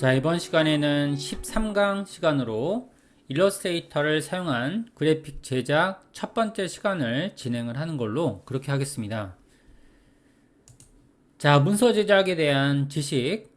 자, 이번 시간에는 13강 시간으로 일러스트레이터를 사용한 그래픽 제작 첫 번째 시간을 진행을 하는 걸로 그렇게 하겠습니다. 자, 문서 제작에 대한 지식,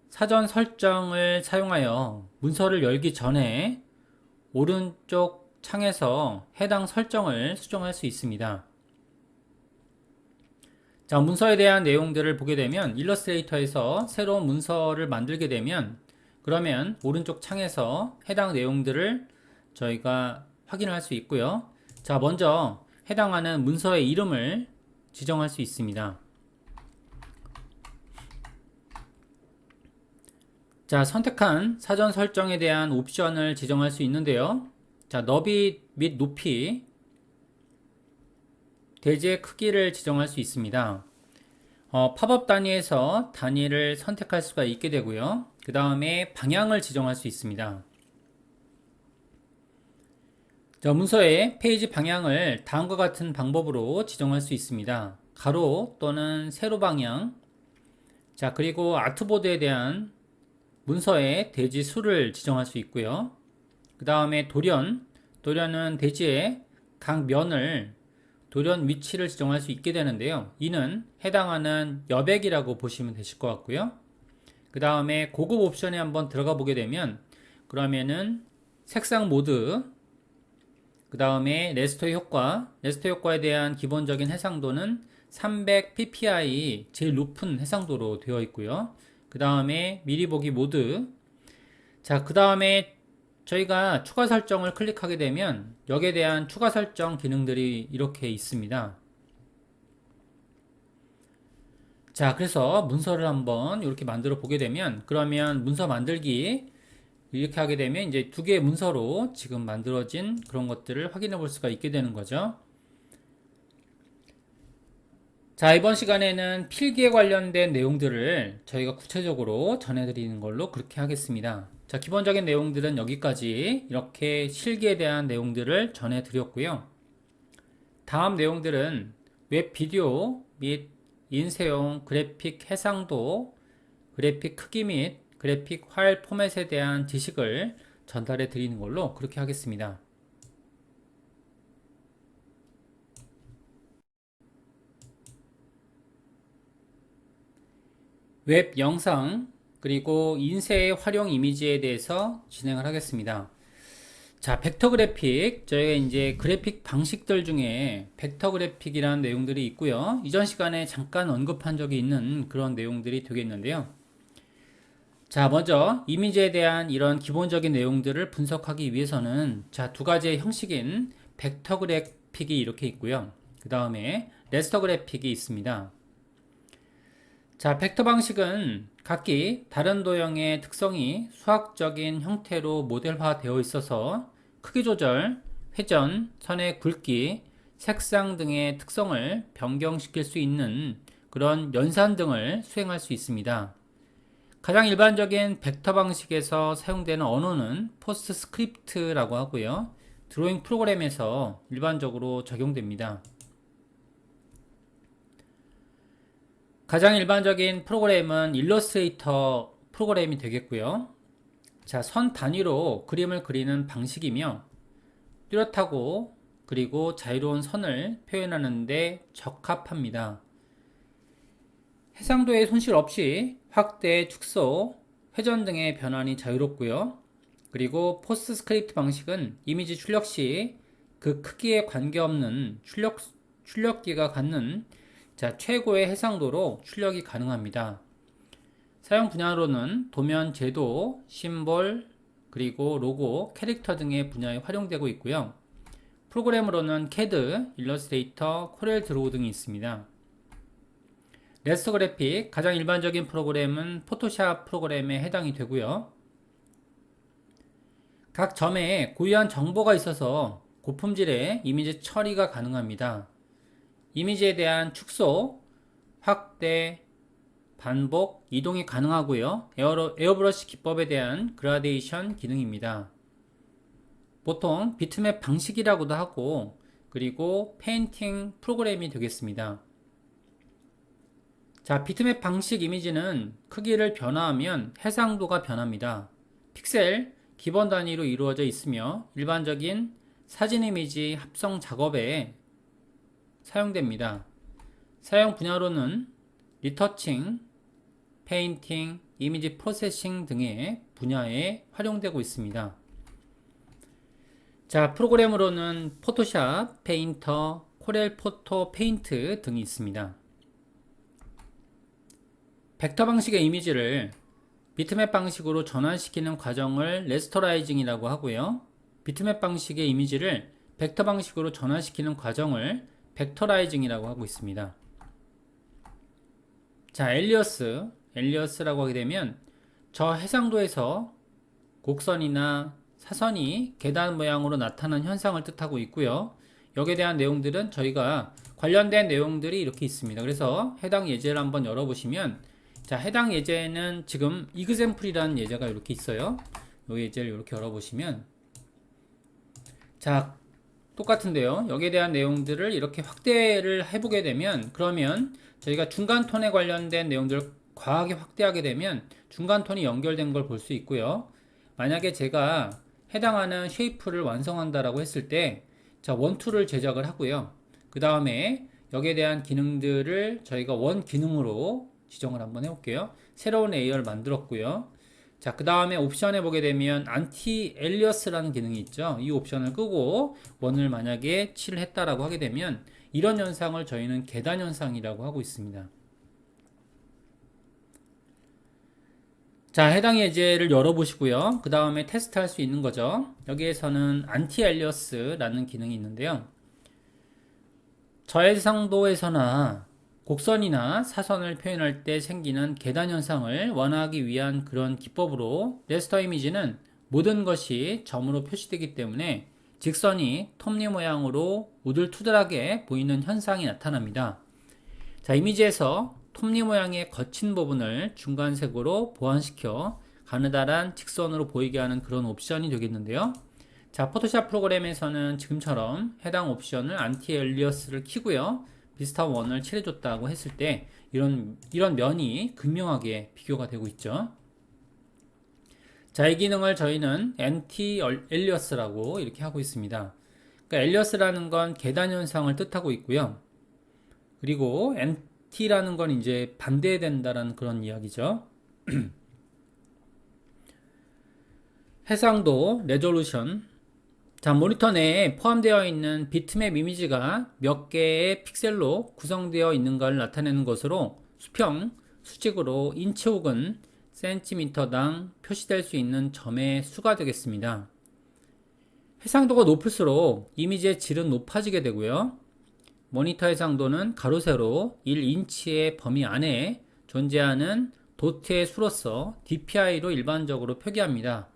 사전 설정을 사용하여 문서를 열기 전에 오른쪽 창에서 해당 설정을 수정할 수 있습니다. 자, 문서에 대한 내용들을 보게 되면 일러스트레이터에서 새로운 문서를 만들게 되면 그러면 오른쪽 창에서 해당 내용들을 저희가 확인할 수 있고요. 자, 먼저 해당하는 문서의 이름을 지정할 수 있습니다. 자, 선택한 사전 설정에 대한 옵션을 지정할 수 있는데요. 자, 너비 및 높이, 대지의 크기를 지정할 수 있습니다. 팝업 단위에서 단위를 선택할 수가 있게 되고요. 그 다음에 방향을 지정할 수 있습니다. 자, 문서의 페이지 방향을 다음과 같은 방법으로 지정할 수 있습니다. 가로 또는 세로 방향. 자, 그리고 아트보드에 대한 문서의 대지 수를 지정할 수 있고요. 그 다음에 도련은 대지의 각 면을 도련 위치를 지정할 수 있게 되는데요. 이는 해당하는 여백이라고 보시면 되실 것 같고요. 그 다음에 고급 옵션에 한번 들어가 보게 되면 그러면은 색상 모드, 그 다음에 레스터 효과에 대한 기본적인 해상도는 300ppi 제일 높은 해상도로 되어 있고요. 그 다음에 미리 보기 모드. 자, 그 다음에 저희가 추가 설정을 클릭하게 되면 여기에 대한 추가 설정 기능들이 이렇게 있습니다. 자, 그래서 문서를 한번 이렇게 만들어 보게 되면 그러면 문서 만들기 이렇게 하게 되면 이제 두 개의 문서로 지금 만들어진 그런 것들을 확인해 볼 수가 있게 되는 거죠. 자, 이번 시간에는 필기에 관련된 내용들을 저희가 구체적으로 전해드리는 걸로 그렇게 하겠습니다. 자, 기본적인 내용들은 여기까지 이렇게 실기에 대한 내용들을 전해드렸고요. 다음 내용들은 웹 비디오 및 인쇄용 그래픽 해상도, 그래픽 크기 및 그래픽 파일 포맷에 대한 지식을 전달해 드리는 걸로 그렇게 하겠습니다. 웹 영상 그리고 인쇄의 활용 이미지에 대해서 진행을 하겠습니다. 자, 벡터 그래픽, 저희가 이제 그래픽 방식들 중에 벡터 그래픽이라는 내용들이 있고요. 이전 시간에 잠깐 언급한 적이 있는 그런 내용들이 되겠는데요. 자, 먼저 이미지에 대한 이런 기본적인 내용들을 분석하기 위해서는 자, 두 가지의 형식인 벡터 그래픽이 이렇게 있고요. 그 다음에 레스터 그래픽이 있습니다. 자, 벡터 방식은 각기 다른 도형의 특성이 수학적인 형태로 모델화 되어 있어서 크기 조절, 회전, 선의 굵기, 색상 등의 특성을 변경시킬 수 있는 그런 연산 등을 수행할 수 있습니다. 가장 일반적인 벡터 방식에서 사용되는 언어는 포스트스크립트라고 하고요. 드로잉 프로그램에서 일반적으로 적용됩니다. 가장 일반적인 프로그램은 일러스트레이터 프로그램이 되겠고요. 자, 선 단위로 그림을 그리는 방식이며 뚜렷하고 그리고 자유로운 선을 표현하는 데 적합합니다. 해상도의 손실 없이 확대, 축소, 회전 등의 변환이 자유롭고요. 그리고 포스트스크립트 방식은 이미지 출력 시 그 크기에 관계없는 출력기가 갖는 자, 최고의 해상도로 출력이 가능합니다. 사용 분야로는 도면 제도, 심볼, 그리고 로고, 캐릭터 등의 분야에 활용되고 있고요. 프로그램으로는 CAD, 일러스트레이터, 코렐 드로우 등이 있습니다. 레스터 그래픽, 가장 일반적인 프로그램은 포토샵 프로그램에 해당이 되고요. 각 점에 고유한 정보가 있어서 고품질의 이미지 처리가 가능합니다. 이미지에 대한 축소, 확대, 반복, 이동이 가능하고요. 에어브러시 기법에 대한 그라데이션 기능입니다. 보통 비트맵 방식이라고도 하고 그리고 페인팅 프로그램이 되겠습니다. 자, 비트맵 방식 이미지는 크기를 변화하면 해상도가 변합니다. 픽셀 기본 단위로 이루어져 있으며 일반적인 사진 이미지 합성 작업에 사용됩니다. 사용 분야로는 리터칭, 페인팅, 이미지 프로세싱 등의 분야에 활용되고 있습니다. 자, 프로그램으로는 포토샵, 페인터, 코렐 포토 페인트 등이 있습니다. 벡터 방식의 이미지를 비트맵 방식으로 전환시키는 과정을 레스터라이징이라고 하고요. 비트맵 방식의 이미지를 벡터 방식으로 전환시키는 과정을 벡터라이징이라고 하고 있습니다. 자, 엘리어스라고 하게 되면 저 해상도에서 곡선이나 사선이 계단 모양으로 나타나는 현상을 뜻하고 있고요. 여기에 대한 내용들은 저희가 관련된 내용들이 이렇게 있습니다. 그래서 해당 예제를 한번 열어보시면, 자, 해당 예제는 지금 example이라는 예제가 이렇게 있어요. 이 예제를 이렇게 열어보시면, 자, 똑같은데요. 여기에 대한 내용들을 이렇게 확대를 해보게 되면, 그러면 저희가 중간톤에 관련된 내용들을 과하게 확대하게 되면 중간톤이 연결된 걸 볼 수 있고요. 만약에 제가 해당하는 쉐이프를 완성한다라고 했을 때, 자, 원툴을 제작을 하고요. 그 다음에 여기에 대한 기능들을 저희가 원 기능으로 지정을 한번 해볼게요. 새로운 레이어를 만들었고요. 자, 그 다음에 옵션에 보게 되면 안티 엘리어스라는 기능이 있죠. 이 옵션을 끄고 원을 만약에 칠을 했다라고 하게 되면 이런 현상을 저희는 계단 현상이라고 하고 있습니다. 자, 해당 예제를 열어보시고요. 그 다음에 테스트할 수 있는 거죠. 여기에서는 안티 엘리어스라는 기능이 있는데요. 저해상도에서나 곡선이나 사선을 표현할 때 생기는 계단 현상을 완화하기 위한 그런 기법으로 레스터 이미지는 모든 것이 점으로 표시되기 때문에 직선이 톱니 모양으로 우들투들하게 보이는 현상이 나타납니다. 자, 이미지에서 톱니 모양의 거친 부분을 중간색으로 보완시켜 가느다란 직선으로 보이게 하는 그런 옵션이 되겠는데요. 자, 포토샵 프로그램에서는 지금처럼 해당 옵션을 안티 엘리어스를 키고요. 비슷한 원을 칠해줬다고 했을 때 이런 면이 극명하게 비교가 되고 있죠. 자, 이 기능을 저희는 안티 엘리어스라고 이렇게 하고 있습니다. 그러니까 엘리어스라는 건 계단 현상을 뜻하고 있고요. 그리고 안티라는 건 이제 반대된다라는 그런 이야기죠. 해상도, 레졸루션. 자, 모니터 내에 포함되어 있는 비트맵 이미지가 몇 개의 픽셀로 구성되어 있는가를 나타내는 것으로 수평, 수직으로 인치 혹은 센티미터당 표시될 수 있는 점의 수가 되겠습니다. 해상도가 높을수록 이미지의 질은 높아지게 되고요. 모니터 해상도는 가로 세로 1인치의 범위 안에 존재하는 도트의 수로서 DPI로 일반적으로 표기합니다.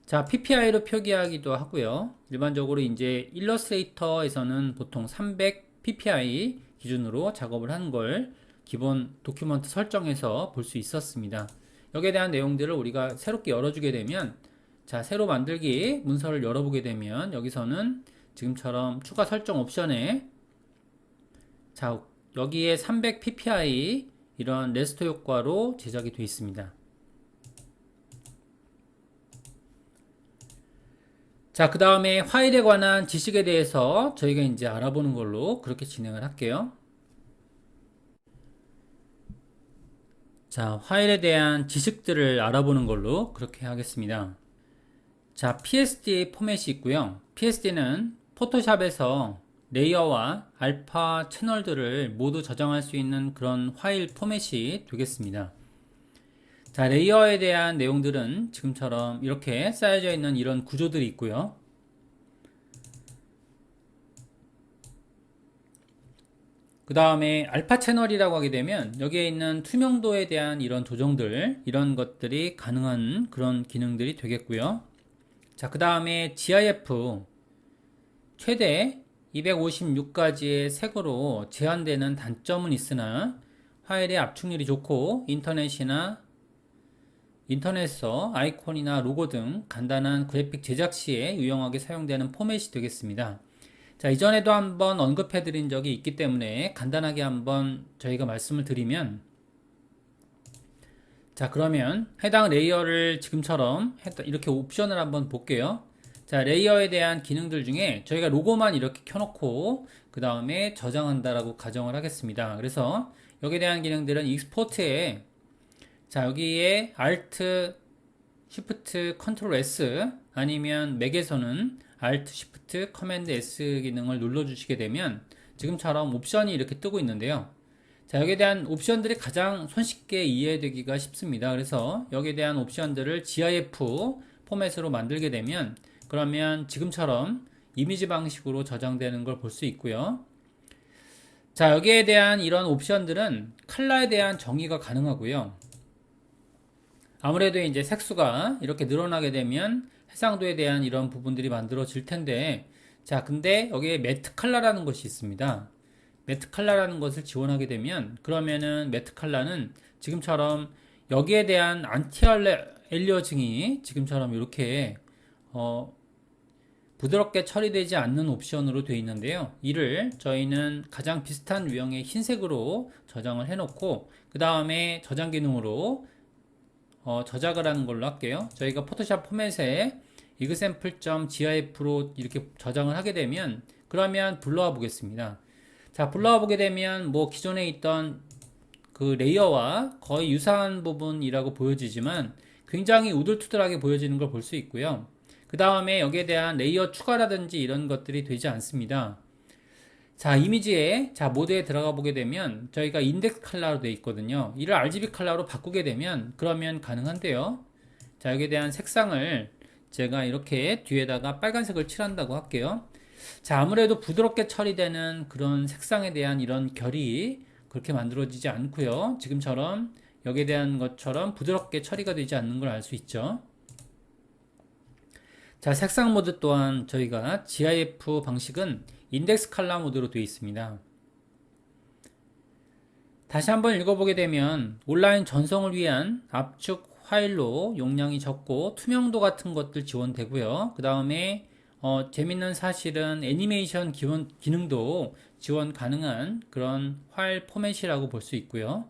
자, PPI로 표기하기도 하고요. 일반적으로 이제 일러스트레이터에서는 보통 300 PPI 기준으로 작업을 하는 걸 기본 도큐먼트 설정에서 볼 수 있었습니다. 여기에 대한 내용들을 우리가 새롭게 열어주게 되면, 자, 새로 만들기 문서를 열어보게 되면 여기서는 지금처럼 추가 설정 옵션에, 자, 여기에 300 PPI 이런 레스터 효과로 제작이 되어 있습니다. 자, 그 다음에 화일에 관한 지식에 대해서 저희가 이제 알아보는 걸로 그렇게 진행을 할게요. 자, 화일에 대한 지식들을 알아보는 걸로 그렇게 하겠습니다. 자, PSD 포맷이 있고요. PSD는 포토샵에서 레이어와 알파 채널들을 모두 저장할 수 있는 그런 파일 포맷이 되겠습니다. 자, 레이어에 대한 내용들은 지금처럼 이렇게 쌓여져 있는 이런 구조들이 있고요. 그 다음에 알파 채널이라고 하게 되면 여기에 있는 투명도에 대한 이런 조정들, 이런 것들이 가능한 그런 기능들이 되겠고요. 자, 그 다음에 GIF 최대 256가지의 색으로 제한되는 단점은 있으나 파일의 압축률이 좋고 인터넷에서 아이콘이나 로고 등 간단한 그래픽 제작 시에 유용하게 사용되는 포맷이 되겠습니다. 자, 이전에도 한번 언급해 드린 적이 있기 때문에 간단하게 한번 저희가 말씀을 드리면, 자, 그러면 해당 레이어를 지금처럼 이렇게 옵션을 한번 볼게요. 자, 레이어에 대한 기능들 중에 저희가 로고만 이렇게 켜놓고 그 다음에 저장한다라고 가정을 하겠습니다. 그래서 여기에 대한 기능들은 익스포트에, 자, 여기에 Alt Shift Ctrl S, 아니면 맥에서는 Alt Shift Command S 기능을 눌러주시게 되면 지금처럼 옵션이 이렇게 뜨고 있는데요. 자, 여기에 대한 옵션들이 가장 손쉽게 이해되기가 쉽습니다. 그래서 여기에 대한 옵션들을 GIF 포맷으로 만들게 되면, 그러면 지금처럼 이미지 방식으로 저장되는 걸 볼 수 있고요. 자, 여기에 대한 이런 옵션들은 컬러에 대한 정의가 가능하고요. 아무래도 이제 색수가 이렇게 늘어나게 되면 해상도에 대한 이런 부분들이 만들어질 텐데, 자, 근데 여기에 매트 컬러라는 것이 있습니다. 매트 컬러라는 것을 지원하게 되면, 그러면은 매트 컬러는 지금처럼 여기에 대한 안티 엘리어징이 지금처럼 이렇게 부드럽게 처리되지 않는 옵션으로 되어 있는데요. 이를 저희는 가장 비슷한 유형의 흰색으로 저장을 해놓고, 그 다음에 저장 기능으로 저작을 하는 걸로 할게요. 저희가 포토샵 포맷에 example.gif로 이렇게 저장을 하게 되면, 그러면 불러와 보겠습니다. 자, 불러와 보게 되면 뭐 기존에 있던 그 레이어와 거의 유사한 부분이라고 보여지지만 굉장히 우들투들하게 보여지는 걸 볼 수 있고요. 그 다음에 여기에 대한 레이어 추가라든지 이런 것들이 되지 않습니다. 자, 이미지에, 자, 모드에 들어가 보게 되면 저희가 인덱스 컬러로 되어 있거든요. 이를 RGB 컬러로 바꾸게 되면 그러면 가능한데요. 자, 여기에 대한 색상을 제가 이렇게 뒤에다가 빨간색을 칠한다고 할게요. 자, 아무래도 부드럽게 처리되는 그런 색상에 대한 이런 결이 그렇게 만들어지지 않고요. 지금처럼 여기에 대한 것처럼 부드럽게 처리가 되지 않는 걸 알 수 있죠. 자, 색상 모드 또한 저희가 GIF 방식은 인덱스 컬러 모드로 되어 있습니다. 다시 한번 읽어보게 되면 온라인 전송을 위한 압축 파일로 용량이 적고 투명도 같은 것들 지원되고요. 그 다음에 재밌는 사실은 애니메이션 기능도 지원 가능한 그런 파일 포맷이라고 볼 수 있고요.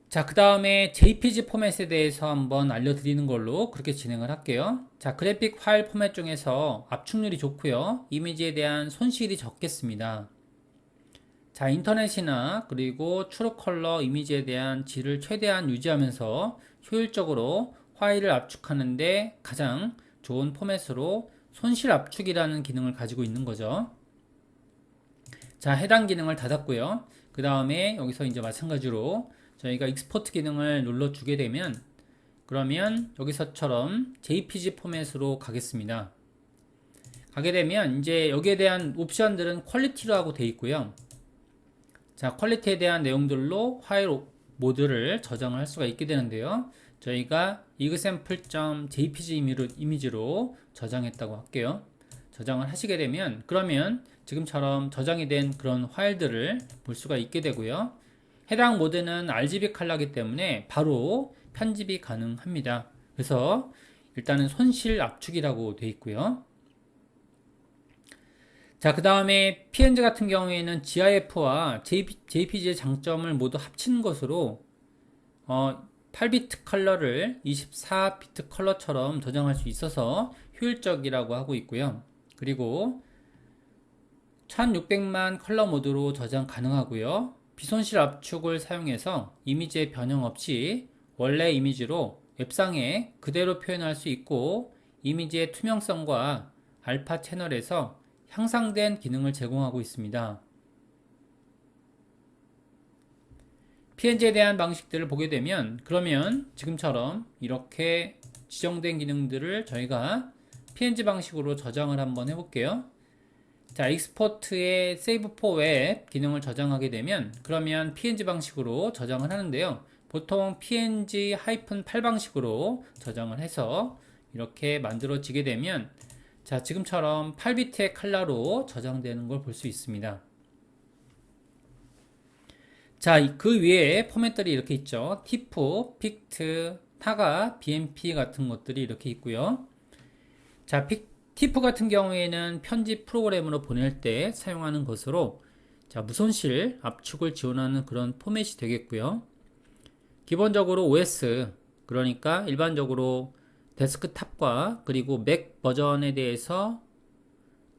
자, 그 다음에 JPG 포맷에 대해서 한번 알려드리는 걸로 그렇게 진행을 할게요. 자, 그래픽 파일 포맷 중에서 압축률이 좋고요. 이미지에 대한 손실이 적겠습니다. 자, 인터넷이나 그리고 트루 컬러 이미지에 대한 질을 최대한 유지하면서 효율적으로 파일을 압축하는데 가장 좋은 포맷으로 손실 압축이라는 기능을 가지고 있는 거죠. 자, 해당 기능을 닫았고요. 그 다음에 여기서 이제 마찬가지로 저희가 익스포트 기능을 눌러주게 되면, 그러면 여기서처럼 JPG 포맷으로 가겠습니다. 가게 되면 이제 여기에 대한 옵션들은 퀄리티라고 되어 있고요. 자, 퀄리티에 대한 내용들로 파일 모드를 저장을 할 수가 있게 되는데요. 저희가 example.jpg 이미지로 저장했다고 할게요. 저장을 하시게 되면, 그러면 지금처럼 저장이 된 그런 파일들을 볼 수가 있게 되고요. 해당 모드는 RGB 컬러이기 때문에 바로 편집이 가능합니다. 그래서 일단은 손실 압축이라고 되어 있고요. 자, 그 다음에 PNG 같은 경우에는 GIF와 JPG의 장점을 모두 합친 것으로 8비트 컬러를 24비트 컬러처럼 저장할 수 있어서 효율적이라고 하고 있고요. 그리고 1600만 컬러 모드로 저장 가능하고요. 비손실 압축을 사용해서 이미지의 변형 없이 원래 이미지로 웹상에 그대로 표현할 수 있고, 이미지의 투명성과 알파 채널에서 향상된 기능을 제공하고 있습니다. PNG에 대한 방식들을 보게 되면, 그러면 지금처럼 이렇게 지정된 기능들을 저희가 PNG 방식으로 저장을 한번 해볼게요. 자, 익스포트의 Save for Web 기능을 저장하게 되면, 그러면 PNG 방식으로 저장을 하는데요. 보통 PNG-8 방식으로 저장을 해서 이렇게 만들어지게 되면, 자, 지금처럼 8비트의 컬러로 저장되는 걸 볼 수 있습니다. 자, 그 위에 포맷들이 이렇게 있죠. TIFF, PICT, 타가, BMP 같은 것들이 이렇게 있고요. 자, TIFF 같은 경우에는 편집 프로그램으로 보낼 때 사용하는 것으로, 자, 무손실 압축을 지원하는 그런 포맷이 되겠고요. 기본적으로 OS, 그러니까 일반적으로 데스크탑과 그리고 맥 버전에 대해서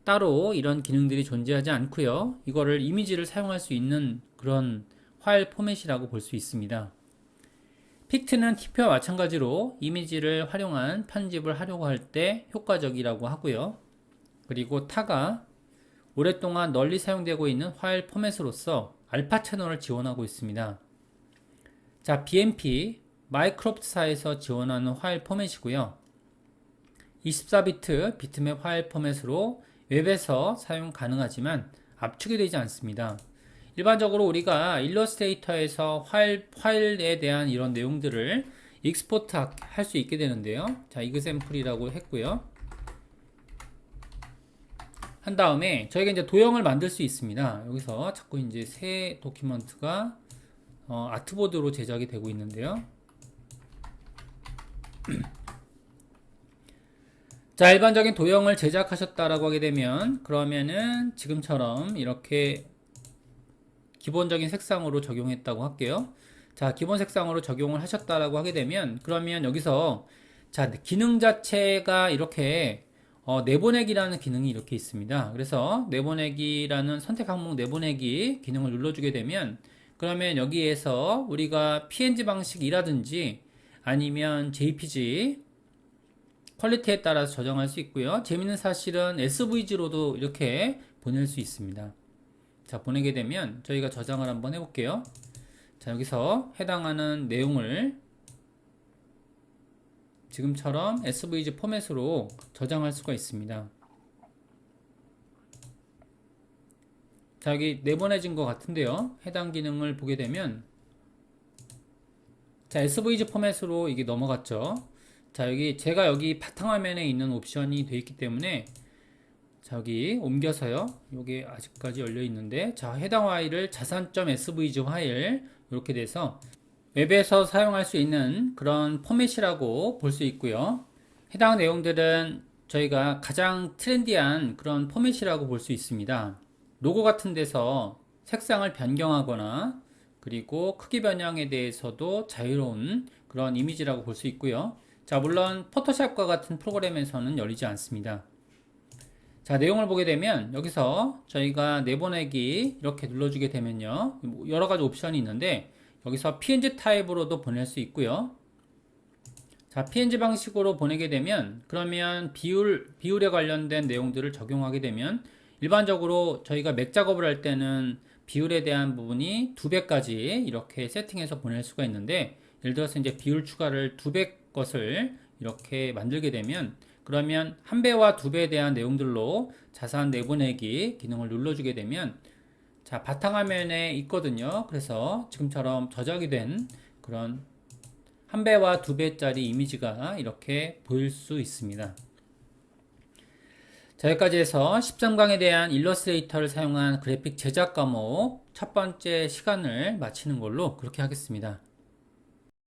따로 이런 기능들이 존재하지 않고요. 이거를 이미지를 사용할 수 있는 그런 파일 포맷이라고 볼 수 있습니다. 픽트는 TP와 마찬가지로 이미지를 활용한 편집을 하려고 할 때 효과적이라고 하고요. 그리고 타가 오랫동안 널리 사용되고 있는 파일 포맷으로서 알파 채널을 지원하고 있습니다. 자, BMP 마이크로소프트사에서 지원하는 파일 포맷이고요. 24비트 비트맵 파일 포맷으로 웹에서 사용 가능하지만 압축이 되지 않습니다. 일반적으로 우리가 일러스트레이터에서 파일에 대한 이런 내용들을 익스포트 할 수 있게 되는데요. 자, 이그샘플이라고 했고요. 한 다음에 저희가 이제 도형을 만들 수 있습니다. 여기서 자꾸 이제 새 도큐먼트가 아트보드로 제작이 되고 있는데요. 자, 일반적인 도형을 제작하셨다라고 하게 되면 그러면은 지금처럼 이렇게 기본적인 색상으로 적용했다고 할게요. 자, 기본 색상으로 적용을 하셨다라고 하게 되면 그러면 여기서 자, 기능 자체가 이렇게 내보내기라는 기능이 이렇게 있습니다. 그래서 내보내기라는 선택 항목 내보내기 기능을 눌러주게 되면 그러면 여기에서 우리가 PNG 방식이라든지 아니면 JPG 퀄리티에 따라서 저장할 수 있고요. 재밌는 사실은 SVG로도 이렇게 보낼 수 있습니다. 자, 보내게 되면 저희가 저장을 한번 해볼게요. 자, 여기서 해당하는 내용을 지금처럼 SVG 포맷으로 저장할 수가 있습니다. 자, 여기 내보내진 것 같은데요. 해당 기능을 보게 되면 자, SVG 포맷으로 이게 넘어갔죠. 자, 제가 여기 바탕화면에 있는 옵션이 되어 있기 때문에 자, 여기 옮겨서요. 이게 아직까지 열려 있는데 자, 해당 파일을 자산.svg 파일 이렇게 돼서 웹에서 사용할 수 있는 그런 포맷이라고 볼 수 있고요. 해당 내용들은 저희가 가장 트렌디한 그런 포맷이라고 볼 수 있습니다. 로고 같은 데서 색상을 변경하거나 그리고 크기 변형에 대해서도 자유로운 그런 이미지라고 볼 수 있고요. 자, 물론 포토샵과 같은 프로그램에서는 열리지 않습니다. 자, 내용을 보게 되면 여기서 저희가 내보내기 이렇게 눌러주게 되면요, 여러가지 옵션이 있는데 여기서 PNG 타입으로도 보낼 수 있고요. 자, PNG 방식으로 보내게 되면 그러면 비율에 관련된 내용들을 적용하게 되면 일반적으로 저희가 맥 작업을 할 때는 비율에 대한 부분이 2배까지 이렇게 세팅해서 보낼 수가 있는데 예를 들어서 이제 비율 추가를 2배 것을 이렇게 만들게 되면 그러면 1배와 2배에 대한 내용들로 자산 내보내기 기능을 눌러주게 되면 자, 바탕화면에 있거든요. 그래서 지금처럼 저장이 된 그런 1배와 2배짜리 이미지가 이렇게 보일 수 있습니다. 자, 여기까지 해서 13강에 대한 일러스트레이터를 사용한 그래픽 제작 과목 첫 번째 시간을 마치는 걸로 그렇게 하겠습니다.